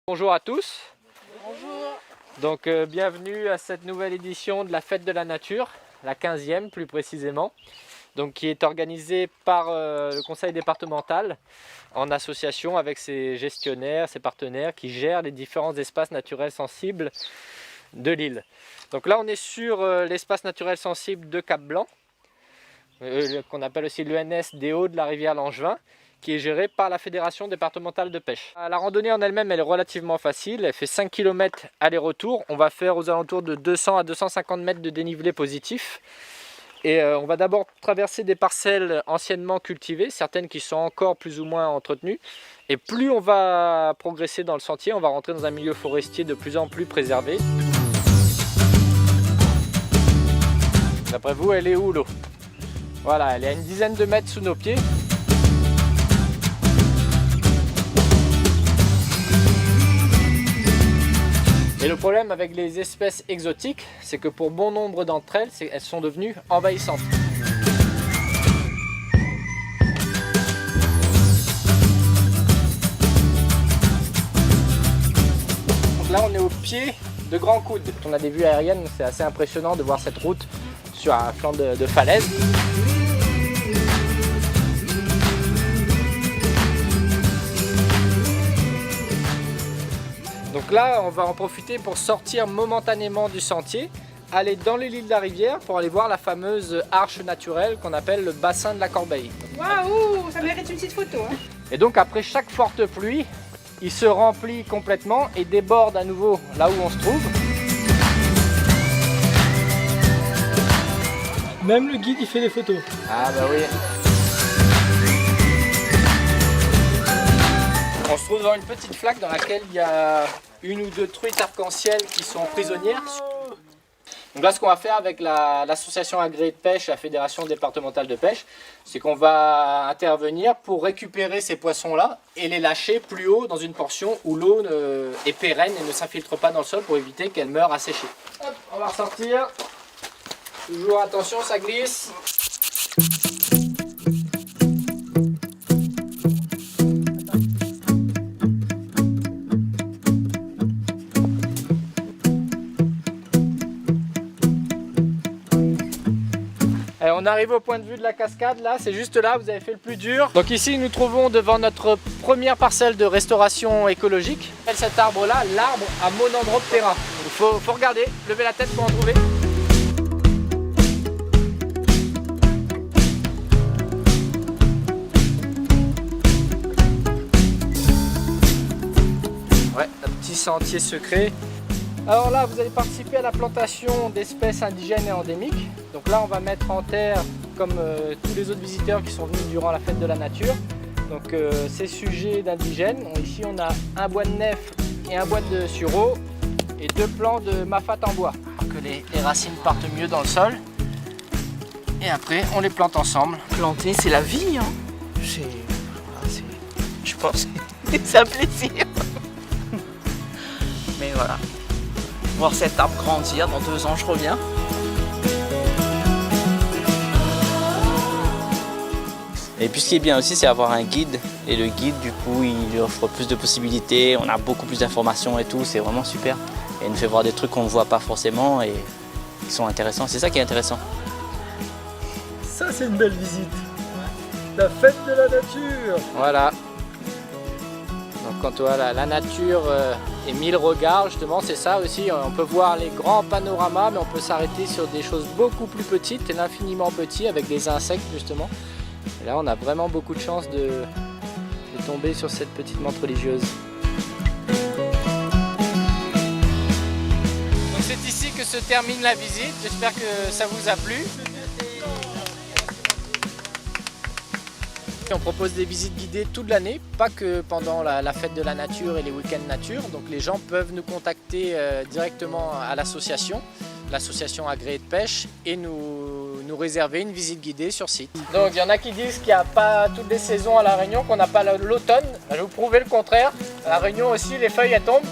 Bonjour à tous. Bonjour. Donc bienvenue à cette nouvelle édition de la Fête de la Nature, la 15e plus précisément, donc qui est organisée par le conseil départemental en association avec ses gestionnaires, ses partenaires qui gèrent les différents espaces naturels sensibles de l'île. Donc là on est sur l'espace naturel sensible de Cap-Blanc, qu'on appelle aussi l'ENS des Hauts de la rivière Langevin, qui est gérée par la Fédération départementale de pêche. La randonnée en elle-même, elle est relativement facile. Elle fait 5 km aller-retour. On va faire aux alentours de 200 à 250 mètres de dénivelé positif. Et on va d'abord traverser des parcelles anciennement cultivées, certaines qui sont encore plus ou moins entretenues. Et plus on va progresser dans le sentier, on va rentrer dans un milieu forestier de plus en plus préservé. D'après vous, elle est où l'eau? Voilà, elle est à une dizaine de mètres sous nos pieds. Et le problème avec les espèces exotiques, c'est que pour bon nombre d'entre elles, elles sont devenues envahissantes. Donc là, on est au pied de Grand Coude. On a des vues aériennes, c'est assez impressionnant de voir cette route sur un flanc de falaise. Donc là, on va en profiter pour sortir momentanément du sentier, aller dans les lits de la rivière pour aller voir la fameuse arche naturelle qu'on appelle le bassin de la Corbeille. Waouh, ça mérite une petite photo. Hein. Et donc après chaque forte pluie, il se remplit complètement et déborde à nouveau là où on se trouve. Même le guide il fait des photos. Ah bah oui. On se trouve dans une petite flaque dans laquelle il y a une ou deux truites arc-en-ciel qui sont prisonnières. Donc là, ce qu'on va faire avec l'association agréée de pêche, la Fédération départementale de pêche, c'est qu'on va intervenir pour récupérer ces poissons-là et les lâcher plus haut dans une portion où l'eau est pérenne et ne s'infiltre pas dans le sol pour éviter qu'elle meure asséchée. Hop, on va ressortir. Toujours attention, ça glisse. On arrive au point de vue de la cascade, là, c'est juste là, vous avez fait le plus dur. Donc ici, nous trouvons devant notre première parcelle de restauration écologique. Cet arbre-là, l'arbre à Monandroptera. Il faut regarder, lever la tête pour en trouver. Ouais, un petit sentier secret. Alors là, vous allez participer à la plantation d'espèces indigènes et endémiques. Donc là, on va mettre en terre, comme tous les autres visiteurs qui sont venus durant la fête de la nature, donc ces sujets d'indigènes. Ici, on a un bois de nef et un bois de sureau et 2 plants de mafate en bois pour que les racines partent mieux dans le sol. Et après, on les plante ensemble. Planter, c'est la vie. Hein. Je pense que c'est un plaisir. Mais voilà. Voir cet arbre grandir, dans 2 ans je reviens. Et puis ce qui est bien aussi, c'est avoir un guide. Et le guide, du coup, il offre plus de possibilités, on a beaucoup plus d'informations et tout, c'est vraiment super. Et il nous fait voir des trucs qu'on ne voit pas forcément et qui sont intéressants. C'est ça qui est intéressant. Ça c'est une belle visite. La fête de la nature. Voilà. Donc quand on voit la nature et 1000 regards, justement, c'est ça aussi. On peut voir les grands panoramas, mais on peut s'arrêter sur des choses beaucoup plus petites et l'infiniment petits avec des insectes, justement. Et là, on a vraiment beaucoup de chance de tomber sur cette petite menthe religieuse. Donc c'est ici que se termine la visite. J'espère que ça vous a plu. On propose des visites guidées toute l'année, pas que pendant la fête de la nature et les week-ends nature. Donc les gens peuvent nous contacter directement à l'association agréée de pêche et nous réserver une visite guidée sur site. Donc il y en a qui disent qu'il n'y a pas toutes les saisons à La Réunion, qu'on n'a pas l'automne. Je vais vous prouver le contraire. À La Réunion aussi, les feuilles elles tombent.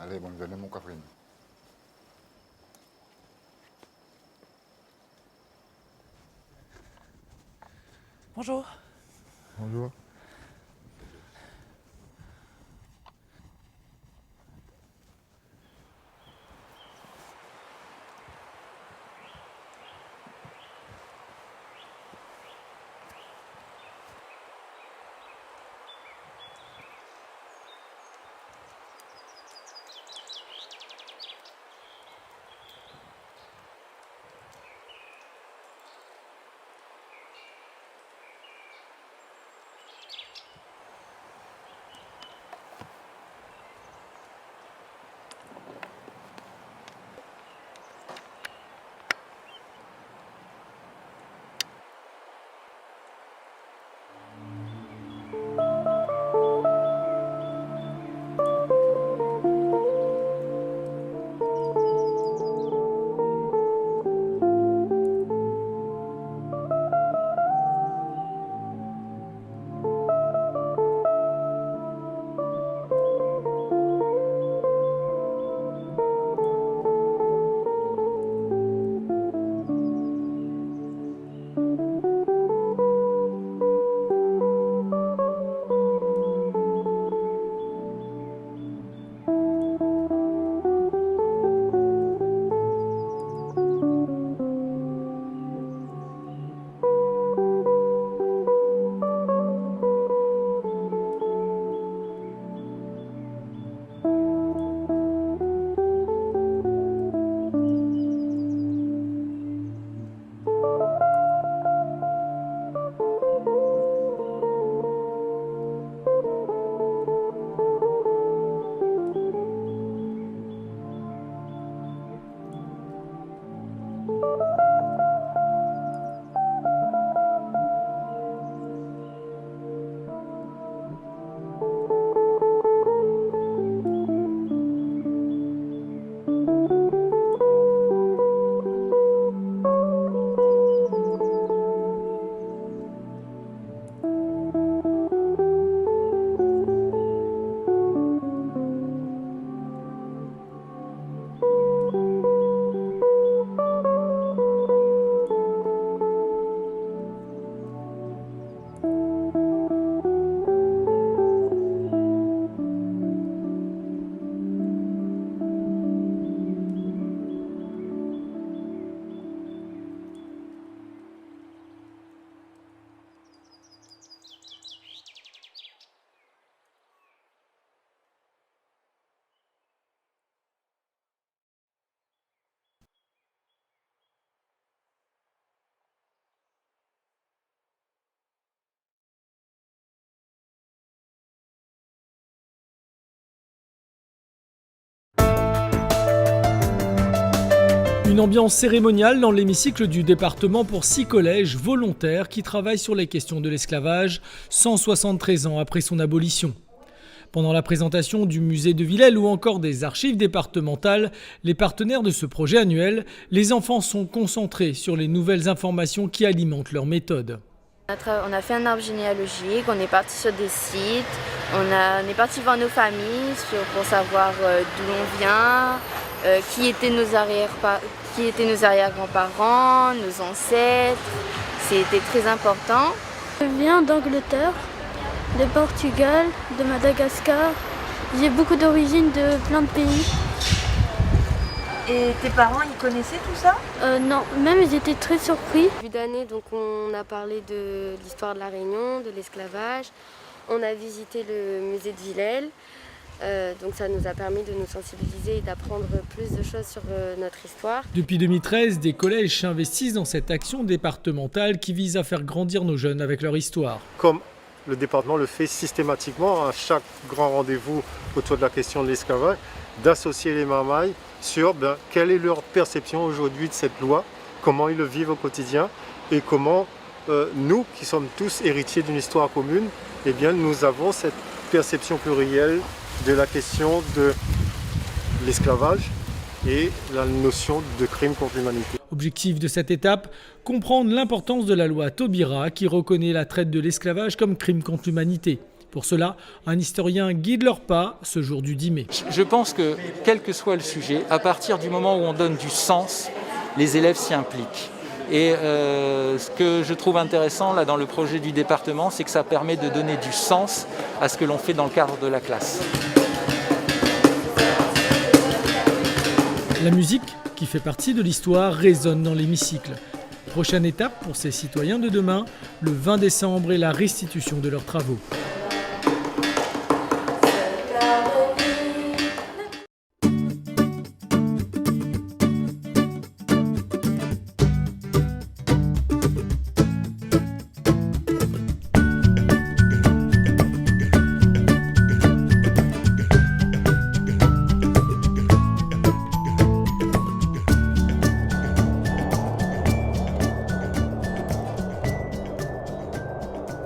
Allez, bonne journée, mon Catherine. Bonjour. Bonjour. Une ambiance cérémoniale dans l'hémicycle du département pour 6 collèges volontaires qui travaillent sur les questions de l'esclavage 173 ans après son abolition. Pendant la présentation du musée de Villèle ou encore des archives départementales, les partenaires de ce projet annuel, les enfants sont concentrés sur les nouvelles informations qui alimentent leur méthode. On a fait un arbre généalogique, on est parti sur des sites, on est parti voir nos familles pour savoir d'où l'on vient, qui étaient nos arrière-grands-parents, nos ancêtres. C'était très important. Je viens d'Angleterre, de Portugal, de Madagascar. J'ai beaucoup d'origines de plein de pays. Et tes parents, ils connaissaient tout ça? Non, même ils étaient très surpris. Début d'année, donc on a parlé de l'histoire de la Réunion, de l'esclavage. On a visité le musée de Villèle. Donc ça nous a permis de nous sensibiliser et d'apprendre plus de choses sur notre histoire. Depuis 2013, des collèges s'investissent dans cette action départementale qui vise à faire grandir nos jeunes avec leur histoire. Comme le département le fait systématiquement à chaque grand rendez-vous autour de la question de l'esclavage, d'associer les mamailles sur quelle est leur perception aujourd'hui de cette loi, comment ils le vivent au quotidien et comment nous, qui sommes tous héritiers d'une histoire commune, eh bien, nous avons cette perception plurielle de la question de l'esclavage et la notion de crime contre l'humanité. Objectif de cette étape, comprendre l'importance de la loi Taubira qui reconnaît la traite de l'esclavage comme crime contre l'humanité. Pour cela, un historien guide leurs pas ce jour du 10 mai. Je pense que, quel que soit le sujet, à partir du moment où on donne du sens, les élèves s'y impliquent. Et ce que je trouve intéressant là, dans le projet du département, c'est que ça permet de donner du sens à ce que l'on fait dans le cadre de la classe. La musique, qui fait partie de l'histoire, résonne dans l'hémicycle. Prochaine étape pour ces citoyens de demain, le 20 décembre et la restitution de leurs travaux.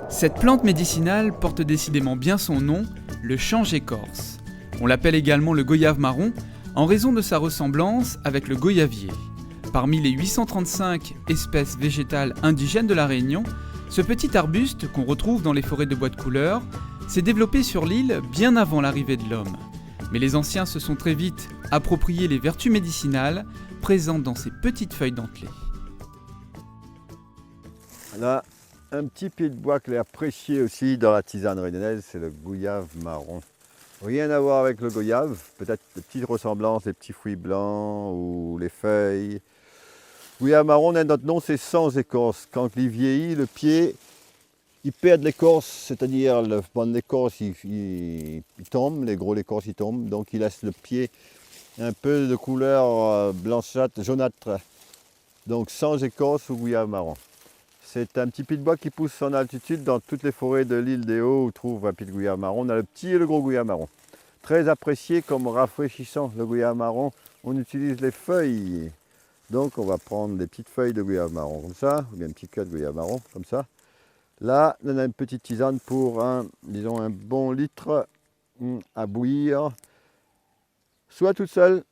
Cette plante médicinale porte décidément bien son nom, le change écorce. On l'appelle également le goyave marron en raison de sa ressemblance avec le goyavier. Parmi les 835 espèces végétales indigènes de la Réunion, ce petit arbuste qu'on retrouve dans les forêts de bois de couleur s'est développé sur l'île bien avant l'arrivée de l'homme. Mais les anciens se sont très vite approprié les vertus médicinales présentes dans ces petites feuilles dentelées. Là, un petit pied de bois que l'on apprécié aussi dans la tisane réunionnaise, c'est le goyave marron. Rien à voir avec le goyave, peut-être des petites ressemblances, les petits fruits blancs ou les feuilles. Goyave marron, notre nom, c'est sans écorce. Quand il vieillit, le pied, il perd de l'écorce, c'est-à-dire le banc d'écorce, il tombe, les gros l'écorce, il tombe, donc il laisse le pied un peu de couleur blanchâtre, jaunâtre. Donc sans écorce ou goyave marron. C'est un petit pied de bois qui pousse en altitude dans toutes les forêts de l'île des Hauts où on trouve un pied de goyave marron. On a le petit et le gros goyave marron. Très apprécié comme rafraîchissant, le goyave marron. On utilise les feuilles. Donc on va prendre des petites feuilles de goyave marron comme ça, ou bien un petit queue de goyave marron comme ça. Là, on a une petite tisane pour disons un bon litre à bouillir. Soit toute seule,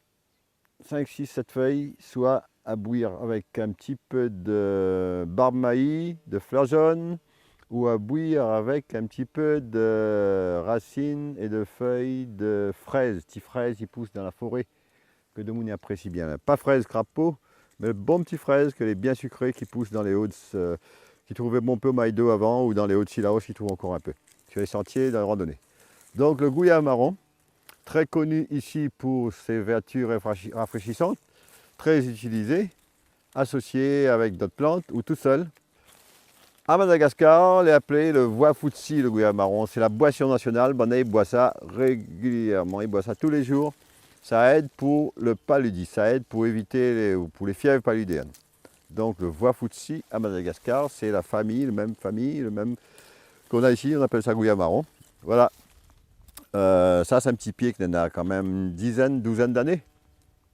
5, 6, 7 feuilles, soit à bouillir avec un petit peu de barbe maïs, de fleurs jaunes, ou à bouillir avec un petit peu de racines et de feuilles de fraises. Petits fraises qui poussent dans la forêt, que Demouni apprécie bien. Pas fraises crapaud, mais le bon petit fraise que les bien sucrées qui poussent dans les Hauts, qui trouvaient bon peu au Maïdo avant, ou dans les Hauts-de-Sillaos qui trouvent encore un peu, sur les sentiers, dans les randonnées. Donc le goyave marron, très connu ici pour ses vertus rafraîchissantes, très utilisé, associé avec d'autres plantes ou tout seul. À Madagascar, on l'a appelé le voafoutsi, le goyave marron. C'est la boisson nationale. Bonnet boit ça régulièrement, il boit ça tous les jours. Ça aide pour le paludisme, ça aide pour éviter pour les fièvres paludéennes. Donc le voafoutsi à Madagascar, c'est la famille, le même qu'on a ici, on appelle ça goyave marron. Voilà. Ça c'est un petit pied qui en a quand même une douzaine d'années.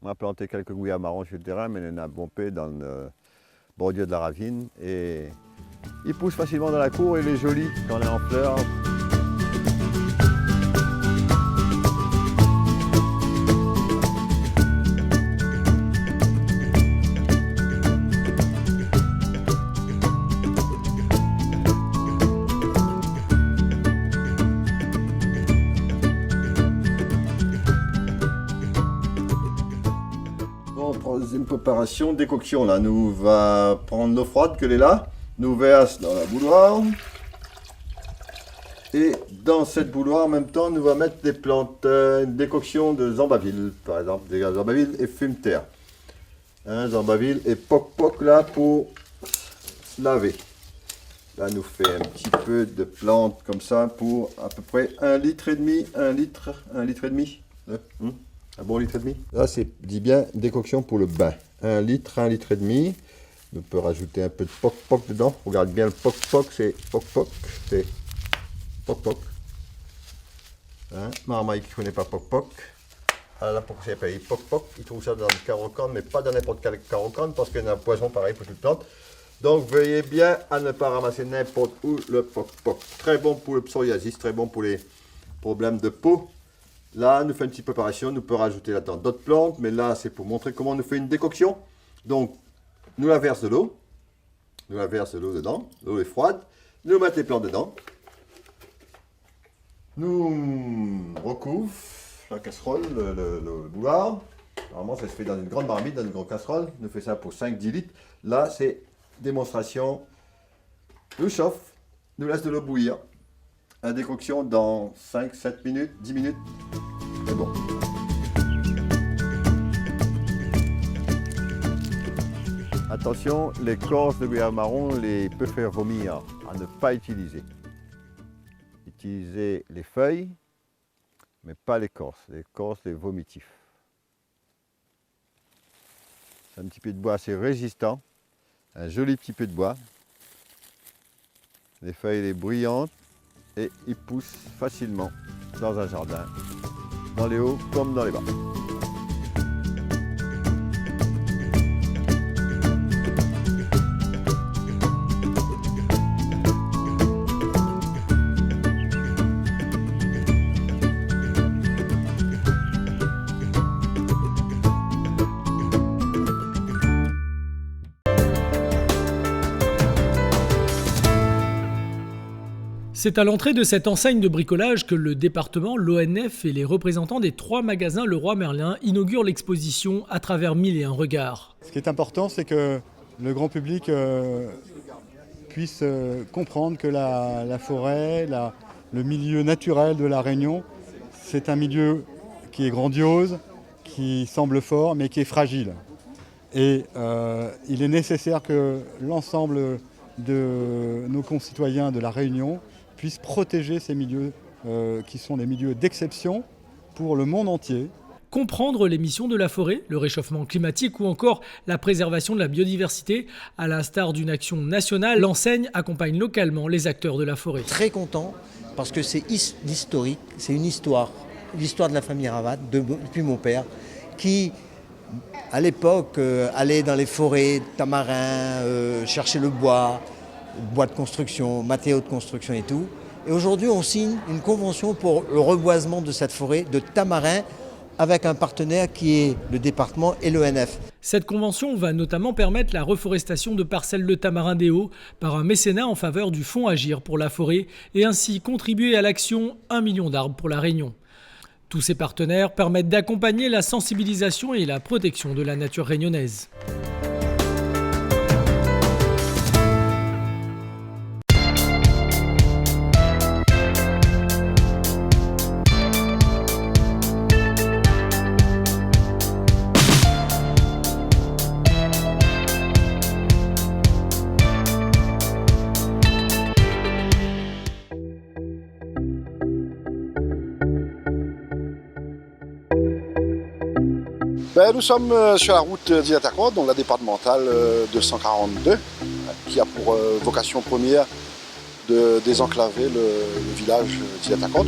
On a planté quelques goyaves marrons sur le terrain, mais on en a bombé dans le bordure de la ravine. Et il pousse facilement dans la cour et il est joli quand il est en fleurs. Troisième préparation, décoction. Là, nous va prendre l'eau froide que est là, nous verse dans la bouilloire. Et dans cette bouilloire, en même temps, nous va mettre des plantes, une décoction de zambaville, par exemple, des zambaville et fumeterre. Zambaville et poc-poc là pour se laver. Là, nous fait un petit peu de plantes comme ça pour à peu près 1,5 litre, 1 litre et demi. Un bon litre et demi. Là, c'est dit bien décoction pour le bain. 1 litre et demi. On peut rajouter un peu de poc-poc dedans. Regarde bien le poc-poc, c'est poc-poc. C'est poc-poc. Marmaille qui ne connaît pas poc-poc. Alors là, pourquoi c'est appelé poc-poc? Il trouve ça dans le carocane, mais pas dans n'importe quel carocane, parce qu'il y a un poison pareil pour toute plante. Donc, veuillez bien à ne pas ramasser n'importe où le poc-poc. Très bon pour le psoriasis, très bon pour les problèmes de peau. Là, nous faisons une petite préparation, nous pouvons rajouter là-dedans d'autres plantes, mais là, c'est pour montrer comment on nous fait une décoction. Donc, nous la verse de l'eau. Nous la verse de l'eau dedans. L'eau est froide. Nous mettons les plantes dedans. Nous recouvre la casserole, le bouillard. Normalement, ça se fait dans une grande marmite, dans une grande casserole. Nous fait ça pour 5-10 litres. Là, c'est démonstration. Nous chauffe, nous laisse de l'eau bouillir. La décoction dans 5-7 minutes, 10 minutes. C'est bon. Attention, l'écorce de goyave marron les peut faire vomir, à ne pas utiliser. Utilisez les feuilles, mais pas l'écorce. L'écorce, les vomitifs. C'est un petit peu de bois assez résistant, un joli petit peu de bois. Les feuilles les brillantes et ils poussent facilement dans un jardin, dans les hauts comme dans les bas. C'est à l'entrée de cette enseigne de bricolage que le département, l'ONF et les représentants des 3 magasins Leroy Merlin inaugurent l'exposition à travers 1001 regards. Ce qui est important, c'est que le grand public puisse comprendre que la forêt, le milieu naturel de la Réunion, c'est un milieu qui est grandiose, qui semble fort, mais qui est fragile. Et il est nécessaire que l'ensemble de nos concitoyens de la Réunion puissent protéger ces milieux qui sont des milieux d'exception pour le monde entier. Comprendre les missions de la forêt, le réchauffement climatique ou encore la préservation de la biodiversité, à l'instar d'une action nationale, l'enseigne accompagne localement les acteurs de la forêt. Très content parce que c'est historique, c'est une histoire, l'histoire de la famille Ravat, depuis mon père, qui à l'époque allait dans les forêts, tamarins, chercher le bois de construction, matériaux de construction et tout. Et aujourd'hui, on signe une convention pour le reboisement de cette forêt de tamarin avec un partenaire qui est le département et l'ONF. Cette convention va notamment permettre la reforestation de parcelles de tamarin des Hauts par un mécénat en faveur du Fonds Agir pour la forêt et ainsi contribuer à l'action 1 million d'arbres pour la Réunion. Tous ces partenaires permettent d'accompagner la sensibilisation et la protection de la nature réunionnaise. Nous sommes sur la route d'Ilataqua, donc la départementale 242, qui a pour vocation première de désenclaver le village d'Ilataqua.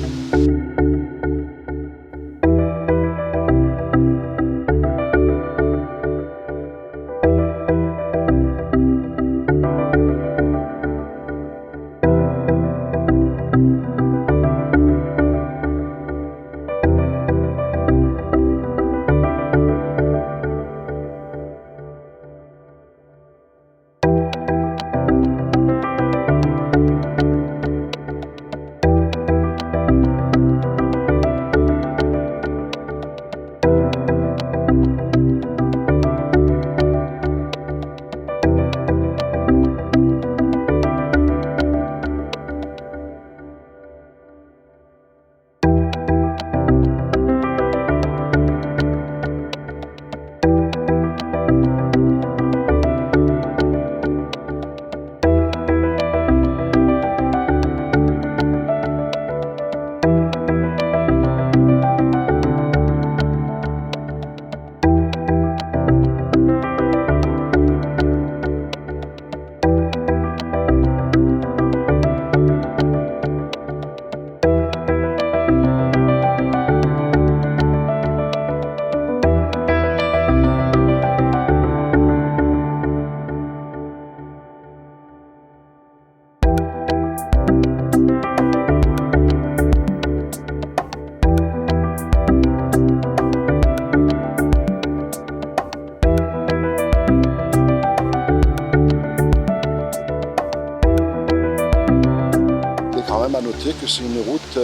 que c'est une route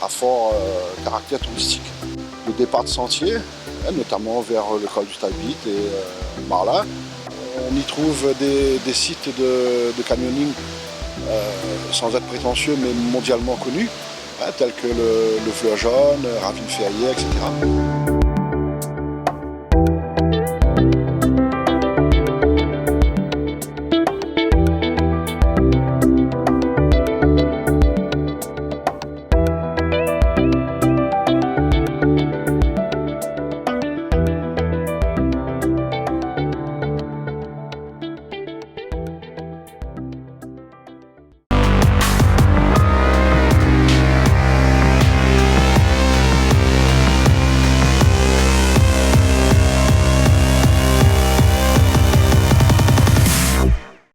à fort caractère touristique. Le départ de sentiers, notamment vers le col du Talbit et Marla, on y trouve des sites de canyoning sans être prétentieux mais mondialement connus, tels que le Fleur Jaune, Ravine Ferrière, etc.